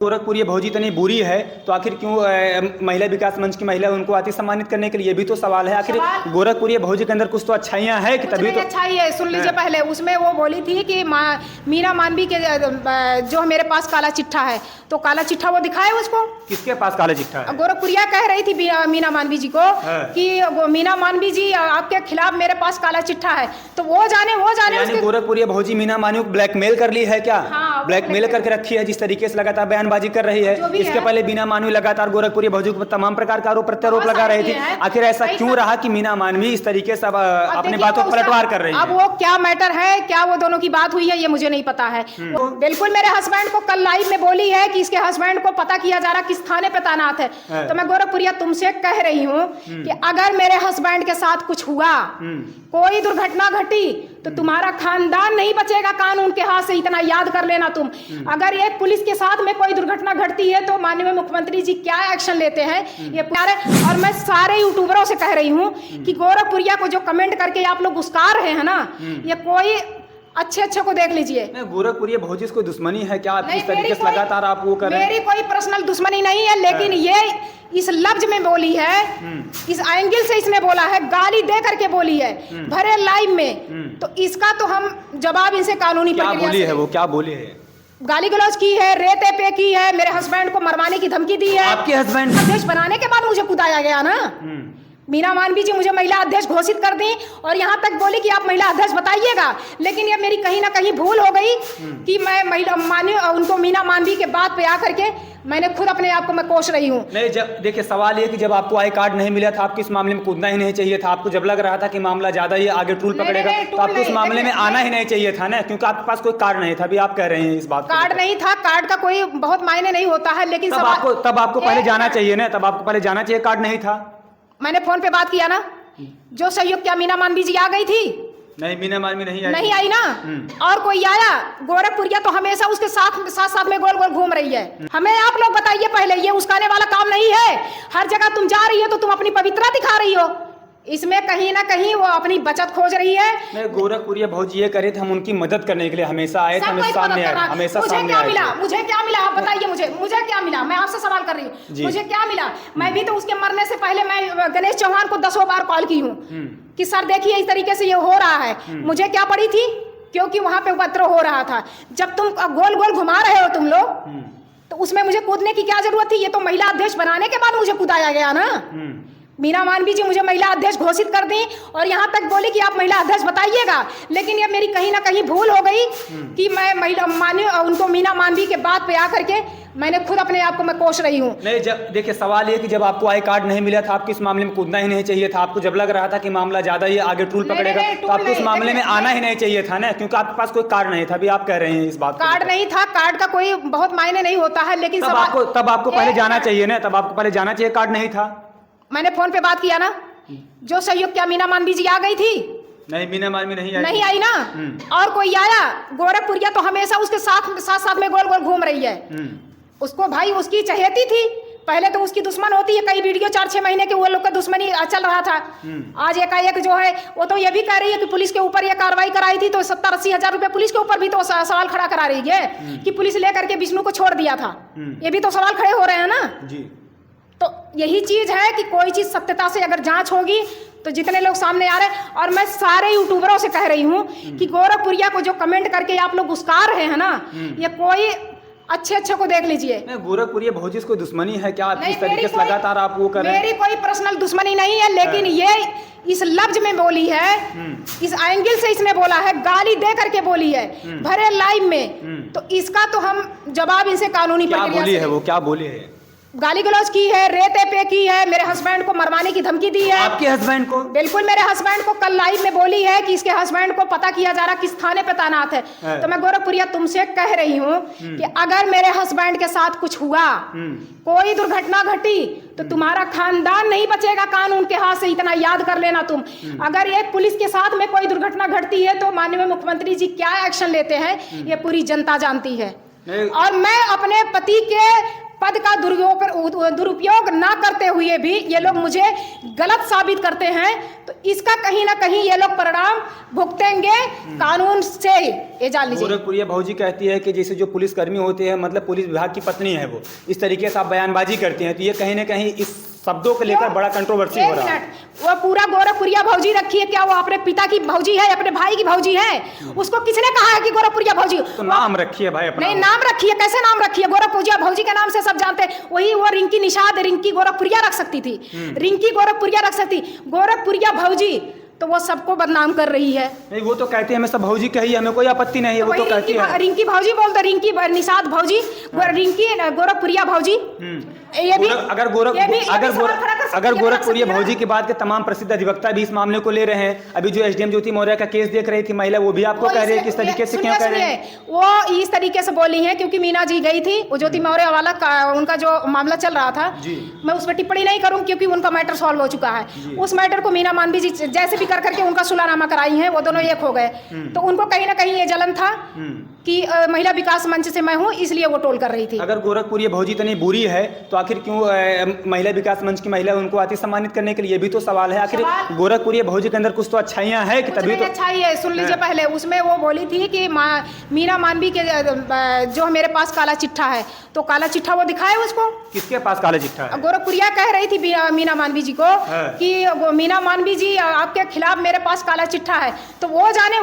गोरखपुर ये भौजी इतनी बुरी है तो आखिर क्यों महिला विकास मंच की महिला उनको आती सम्मानित करने के लिए, ये भी तो सवाल है। आखिर गोरखपुर ये भौजी के अंदर कुछ तो अच्छाइयाँ है कि तभी तो अच्छाई है। सुन लीजिए, पहले उसमें वो बोली थी कि मीना मानवी के जो मेरे पास काला चिट्ठा है, तो काला चिट्ठा वो दिखाए उसको। किसके पास काला चिट्ठा है? गोरखपुरिया कह रही थी मीना मानवी जी को कि मीना मानवी जी आपके खिलाफ मेरे पास काला चिट्ठा है, तो वो जाने गोरखपुर भौजी मीना मानवी को ब्लैकमेल कर ली है क्या? हाँ, ब्लैकमेल करके रखी है, जिस तरीके से लगातार बयानबाजी कर रही है। इसके पहले मीना मानवी लगातार गोरखपुर भौजी को तमाम प्रकार का आरोप प्रत्यारोप लगा रही थी। आखिर ऐसा क्यों रहा कि मीना मानवी इस तरीके से अपनी बातों को पलटवार कर रही है? अब वो क्या मैटर है, क्या वो दोनों की बात हुई है, ये मुझे नहीं पता है। बिल्कुल मेरे हस्बैंड को कल लाइव में बोली है कि इसके हस्बैंड को पता किया जा रहा किस थाने पे तैनात है। तो मैं गोरखपुरिया तुमसे कह रही हूँ कि अगर मेरे हस्बैंड के साथ कुछ हुआ, कोई दुर्घटना घटी, तो तुम्हारा खानदान नहीं बचेगा कानून के हाथ से, इतना याद कर लेना तुम। अगर एक पुलिस के साथ में कोई दुर्घटना घटती है तो माननीय मुख्यमंत्री जी क्या एक्शन लेते हैं, ये प्यारे। और मैं सारे यूट्यूबरों से कह रही हूँ कि गोरखपुरिया को जो कमेंट करके आप लोग उस्कार रहे हैं ना, ये कोई अच्छे को देख लीजिए। गोरखपुर भौजी कोई दुश्मनी है क्या? इस तरीके से लगातार आप वो कर रहे हैं। मेरी कोई पर्सनल दुश्मनी नहीं है, लेकिन ये इस लफ्ज में बोली है, इस एंगल से इसने बोला है, गाली दे करके बोली है भरे लाइव में, तो इसका तो हम जवाब इनसे कानूनी प्रक्रिया बोली है। वो क्या बोली है? गाली गलौज की है, रेते पे की है, मेरे हस्बैंड को मरवाने की धमकी दी है। आपके हस्बैंड अध्यक्ष बनाने के बाद मुझे कुदाया गया ना। मीना मानवी जी मुझे महिला अध्यक्ष घोषित कर दी और यहाँ तक बोली कि आप महिला अध्यक्ष बताइएगा, लेकिन ये मेरी कहीं ना कहीं भूल हो गई कि मैं महिला उनको मीना मानवी के बात पे आकर के मैंने खुद अपने आप को मैं कोस रही हूँ। नहीं, जब देखिए सवाल ये कि जब आपको आई कार्ड नहीं मिला था, आपको इस मामले में कूदना ही नहीं चाहिए था। आपको जब लग रहा था कि मामला ज्यादा ही आगे टूल पकड़ेगा तो आपको इस मामले में आना ही नहीं चाहिए था ना, क्योंकि आपके पास कोई कार्ड नहीं था। अभी आप कह रहे हैं इस बात, कार्ड नहीं था, कार्ड का कोई बहुत मायने नहीं होता है, लेकिन तब आपको पहले जाना चाहिए ना, तब आपको पहले जाना चाहिए। कार्ड नहीं था, मैंने फोन पे बात किया ना। जो सहयोग, क्या मीना मानवी जी आ गई थी? नहीं, मीना मानवी नहीं आई ना। और कोई आया? गोरखपुरिया तो हमेशा उसके साथ में गोल गोल घूम रही है। हमें आप लोग बताइए पहले, ये उसकाने वाला काम नहीं है। हर जगह तुम जा रही हो तो तुम अपनी पवित्रता दिखा रही हो, इसमें कहीं ना कहीं वो अपनी बचत खोज रही है। गोरखपुरिया भौजी ये करे थे, हम उनकी मदद करने के लिए हमेशा आए थे, हमेशा सामने आए, हमेशा सामने आए। मुझे क्या मिला आप बताइए, मुझे क्या मिला? मैं आपसे सवाल कर रही हूँ, मुझे क्या मिला? मैं भी तो उसके मरने से पहले मैं गणेश चौहान को 10 बार कॉल की हूँ कि सर देखिए इस तरीके से ये हो रहा है। मुझे क्या पड़ी थी, क्योंकि वहां पे उपद्रव हो रहा था। जब तुम गोल गोल घुमा रहे हो तुम लोग, तो उसमें मुझे कूदने की क्या जरूरत थी? ये तो महिला अध्यक्ष बनाने के बाद मुझे कूदाया गया ना। मीना मानवी जी मुझे महिला अध्यक्ष घोषित कर दी और यहाँ तक बोली कि आप महिला अध्यक्ष बताइएगा, लेकिन ये मेरी कहीं ना कहीं भूल हो गई कि मैं उनको मीना मानवी के बात पे आकर के मैंने खुद अपने आप को मैं कोस रही हूँ। नहीं, जब देखिए सवाल ये कि जब आपको आई कार्ड नहीं मिला था, आपको इस मामले में कूदना ही नहीं चाहिए था। आपको जब लग रहा था कि मामला ज्यादा ही आगे टूल पकड़ेगा तो आपको इस मामले में आना ही नहीं चाहिए था ना, क्योंकि आपके पास कोई कार्ड नहीं था। अभी आप कह रहे हैं इस बात, कार्ड नहीं था, कार्ड का कोई बहुत मायने नहीं होता है, लेकिन तब आपको पहले जाना चाहिए ना, तब आपको पहले जाना चाहिए। कार्ड नहीं था, मैंने फोन पे बात किया ना। जो सहयोग, क्या मीना मानवी जी आ गई थी? नहीं, मीना मानवी नहीं आई ना। और कोई आया? गोरखपुरिया तो हमेशा उसके साथ में गोल गोल घूम रही है। उसको भाई उसकी चहेती थी, पहले तो उसकी दुश्मन होती है। कई वीडियो 4-6 महीने के वो लोग का दुश्मनी चल रहा था। आज एकाएक जो है वो तो ये भी कह रही है कि पुलिस के ऊपर ये कार्रवाई कराई थी तो 70-80 हजार रुपए पुलिस के ऊपर भी तो सवाल खड़ा करा रही है कि पुलिस लेकर के विष्णु को छोड़ दिया था। ये भी तो सवाल खड़े हो रहे हैं ना जी। तो यही चीज है कि कोई चीज सत्यता से अगर जांच होगी तो जितने लोग सामने आ रहे हैं। और मैं सारे यूट्यूबरों से कह रही हूँ कि गोरखपुरिया को जो कमेंट करके आप लोग उस्कार रहे हैं ना, ये कोई अच्छे को देख लीजिए। गोरखपुरिया भौजी कोई दुश्मनी है क्या? इस तरीके से लगातार आप वो कर रहे हैं। मेरी कोई पर्सनल दुश्मनी नहीं है, लेकिन ये इस लफ्ज में बोली है, इस एंगल से इसने बोला है, गाली दे करके बोली है भरे लाइव में, तो इसका तो हम जवाब इनसे कानूनी प्रक्रिया बोली है। वो क्या बोली है? गाली गलौज की है, रेते पे की है, मेरे हस्बैंड को मरवाने की धमकी दी है। आपके हस्बैंड को? बिल्कुल मेरे हस्बैंड को कल लाइव में बोली है कि इसके हस्बैंड को पता किया जा रहा किस थाने पे तैनात है। तो मैं गोरखपुरिया तुमसे कह रही हूँ कि अगर मेरे हस्बैंड के साथ कुछ हुआ, कोई दुर्घटना घटी, तो तुम्हारा खानदान नहीं बचेगा कानून के हाथ से, इतना याद कर लेना तुम। अगर एक पुलिस के साथ में कोई दुर्घटना घटती है तो माननीय मुख्यमंत्री जी क्या एक्शन लेते हैं, ये पूरी जनता जानती है। और मैं अपने पति के पद का दुरुपयोग ना करते हुए भी ये लोग मुझे गलत साबित करते हैं, तो इसका कहीं ना कहीं ये लोग परिणाम भुगतेंगे कानून से, ये जान लीजिए। गोरखपुरिया भौजी कहती है कि जैसे जो पुलिसकर्मी होते हैं, मतलब पुलिस विभाग की पत्नी है वो, इस तरीके से आप बयानबाजी करती हैं, तो ये कहीं ना कहीं इस शब्दों को लेकर बड़ा कंट्रोवर्सी हो रहा है। वो पूरा गोरखपुरिया भौजी रखी है, क्या वो अपने पिता की भौजी है, अपने भाई की भौजी है? उसको किसने कहा है कि गोरखपुरिया भौजी? तो नाम रखी है भाई अपना। नहीं, नाम रखी है, कैसे नाम रखी है? गोरखपुरिया भौजी के नाम से सब जानते हैं। वही वो रिंकी निषाद, रिंकी गोरखपुरिया रख सकती थी, रिंकी गोरखपुरिया रख सकती। गोरखपुरिया भौजी तो वो सबको बदनाम कर रही है। नहीं, वो तो कहती है हमें सब भौजी कही, हमें कोई आपत्ति नहीं है, वो तो कहती है रिंकी भौजी बोलते, रिंकी निषाद भौजी, रिंकी गोरखपुरिया भौजी। ये भी अगर गोरखपुरिया भौजी की बात के तमाम प्रसिद्ध अधिवक्ता भी इस मामले को ले रहे हैं। अभी जो एसडीएम ज्योति मौर्य का केस देख रही थी महिला, वो भी आपको कह रही है किस तरीके से, क्या कह रहे हैं वो इस तरीके से बोली है, क्योंकि मीना जी गई थी, वो ज्योति मौर्य वाला उनका जो मामला चल रहा था, मैं उस पर टिप्पणी नहीं करूँ क्योंकि उनका मैटर सॉल्व हो चुका है। उस मैटर को मीना मानवी जी जैसे भी कर करके उनका सुलहनामा कराई है, वो दोनों एक हो गए। तो उनको कहीं ना कहीं ये जलन था कि महिला विकास मंच से मैं हूँ, इसलिए वो टोल कर रही थी। अगर गोरखपुरिया भौजी इतनी बुरी है तो आखिर क्यों महिला विकास मंच की महिला उनको आती सम्मानित करने के लिए? भी तो सवाल है। आखिर गोरखपुरिया भौजी के अंदर कुछ तो अच्छाइयां है कि तभी तो अच्छाई है। सुन लीजिए, पहले उसमें वो बोली थी कि मीना मानवी के जो मेरे पास काला चिट्ठा है, तो काला चिट्ठा वो दिखाए उसको। किसके पास काला चिट्ठा है? गोरखपुरिया कह रही थी मीना मानवी जी को कि मीना मानवी जी आपके खिलाफ मेरे पास काला चिट्ठा है, तो वो जाने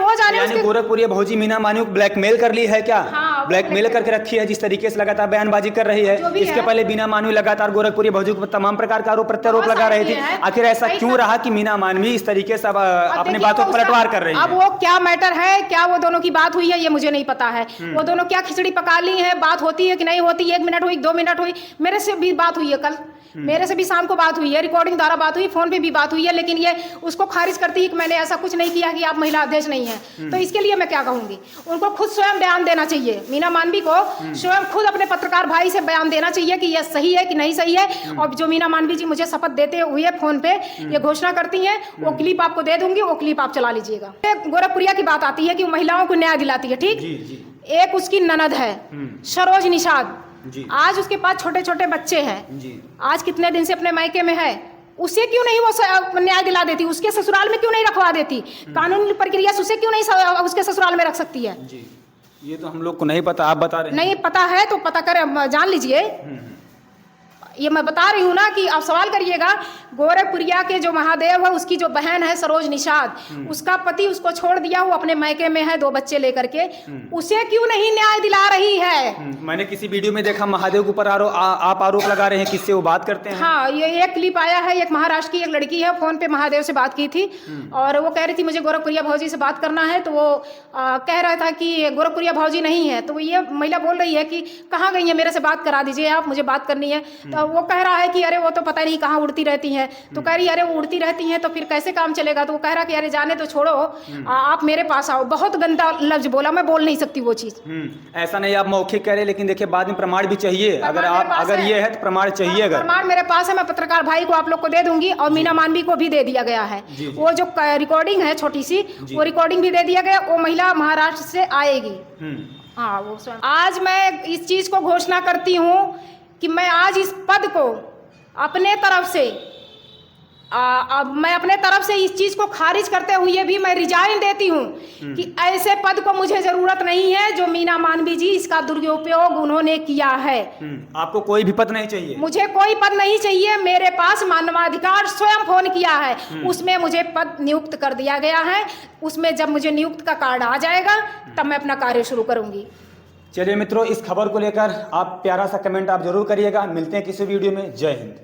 गोरखपुरिया भौजी मीना मानवी को ब्लैकमेल कर ली है क्या? ब्लैकमेल करके रखी है, जिस तरीके से लगातार बयानबाजी कर रही है। इसके पहले मीना मानवी लगातार गोरखपुरिया भौजी को तमाम प्रकार का आरोप प्रत्यारोप लगा रही थी। आखिर ऐसा क्यों रहा कि मीना मानवी इस तरीके से अपनी बातों को पलटवार कर रही है? अब वो क्या मैटर है, क्या वो दोनों की बात हुई है, ये मुझे नहीं पता है। वो दोनों क्या खिचड़ी पका ली है, बात होती है कि नहीं होती, 1 मिनट हुई, 2 मिनट हुई, मेरे से भी बात हुई है, कल मेरे से भी शाम को बात हुई है, रिकॉर्डिंग द्वारा बात हुई, फोन पे भी बात हुई है, लेकिन ये उसको खारिज करती है कि मैंने ऐसा कुछ नहीं किया कि आप महिला अध्यक्ष नहीं है। तो इसके लिए मैं क्या कहूंगी, उनको खुद स्वयं बयान देना चाहिए। मीना मानवी को स्वयं खुद अपने पत्रकार भाई से बयान देना चाहिए कि यह सही है कि नहीं सही है। और जो मीना मानवी जी मुझे शपथ देते हुए फोन पे ये घोषणा करती हैं, वो क्लिप आपको दे दूंगी, वो क्लिप आप चला लीजिएगा। गोरखपुरिया की बात आती है कि महिलाओं को न्याय दिलाती है, ठीक। एक उसकी ननद है सरोज निषाद, आज उसके पास छोटे छोटे बच्चे हैं, आज कितने दिन से अपने मायके में है, उसे क्यों नहीं वो न्याय दिला देती? उसके ससुराल में क्यों नहीं रखवा देती? कानूनी प्रक्रिया से उसे क्यों नहीं उसके ससुराल में रख सकती है? ये तो हम लोग को नहीं पता, आप बता रहे हैं। नहीं पता है तो पता कर जान लीजिए। ये मैं बता रही हूँ ना कि आप सवाल करिएगा। गोरखपुरिया के जो महादेव है, उसकी जो बहन है सरोज निषाद, उसका पति उसको छोड़ दिया, वो अपने मायके में है 2 बच्चे लेकर के, उसे क्यों नहीं न्याय दिला रही है? मैंने किसी वीडियो में देखा महादेव के ऊपर आप आरोप लगा रहे हैं, किससे वो बात करते हैं? हाँ, ये एक क्लिप आया है, एक महाराष्ट्र की एक लड़की है, फोन पे महादेव से बात की थी और वो कह रही थी मुझे गोरखपुरिया भौजी से बात करना है, तो वो कह रहा था कि गोरखपुरिया भौजी नहीं है। तो ये महिला बोल रही है कि कहाँ गई है, मेरे से बात करा दीजिए आप, मुझे बात करनी है। तो वो कह रहा है कि अरे वो तो पता नहीं कहाँ उड़ती रहती हैं। तो कह रही अरे वो उड़ती रहती हैं तो फिर कैसे काम चलेगा? तो वो कह रहा कि अरे जाने तो छोड़ो, आप मेरे पास आओ। बहुत गंदा लफ्ज बोला, मैं बोल नहीं सकती वो चीज। ऐसा नहीं आप मौखिक कह रहे, लेकिन देखिए बाद में प्रमाण भी चाहिए। अगर ये है तो प्रमाण चाहिए। अगर प्रमाण मेरे पास है, मैं पत्रकार भाई को आप लोग को दे दूंगी और मीना मानवी को भी दे दिया गया है। वो जो रिकॉर्डिंग है छोटी सी, वो रिकॉर्डिंग भी दे दिया गया। वो महिला महाराष्ट्र से आएगी। हाँ, वो आज मैं इस चीज को घोषणा करती हूँ कि मैं आज इस पद को अपने तरफ से मैं अपने तरफ से इस चीज को खारिज करते हुए भी मैं रिजाइन देती हूँ कि ऐसे पद को मुझे जरूरत नहीं है जो मीना मानवी जी इसका दुरुपयोग उन्होंने किया है। आपको कोई भी पद नहीं चाहिए? मुझे कोई पद नहीं चाहिए। मेरे पास मानवाधिकार स्वयं फोन किया है, उसमें मुझे पद नियुक्त कर दिया गया है। उसमें जब मुझे नियुक्त का कार्ड आ जाएगा तब मैं अपना कार्य शुरू करूंगी। चलिए मित्रों, इस खबर को लेकर आप प्यारा सा कमेंट आप जरूर करिएगा। मिलते हैं किसी वीडियो में। जय हिंद।